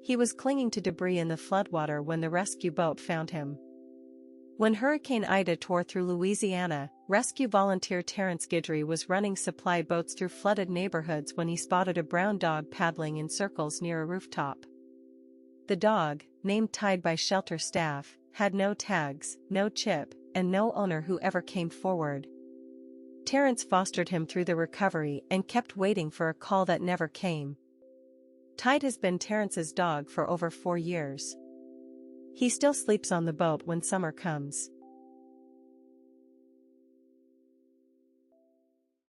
He was clinging to debris in the floodwater when the rescue boat found him. When Hurricane Ida tore through Louisiana, rescue volunteer Terrence Guidry was running supply boats through flooded neighborhoods when he spotted a brown dog paddling in circles near a rooftop. The dog, named Tide by shelter staff, had no tags, no chip, and no owner who ever came forward. Terrence fostered him through the recovery and kept waiting for a call that never came. Tide has been Terrence's dog for over 4 years. He still sleeps on the boat when summer comes.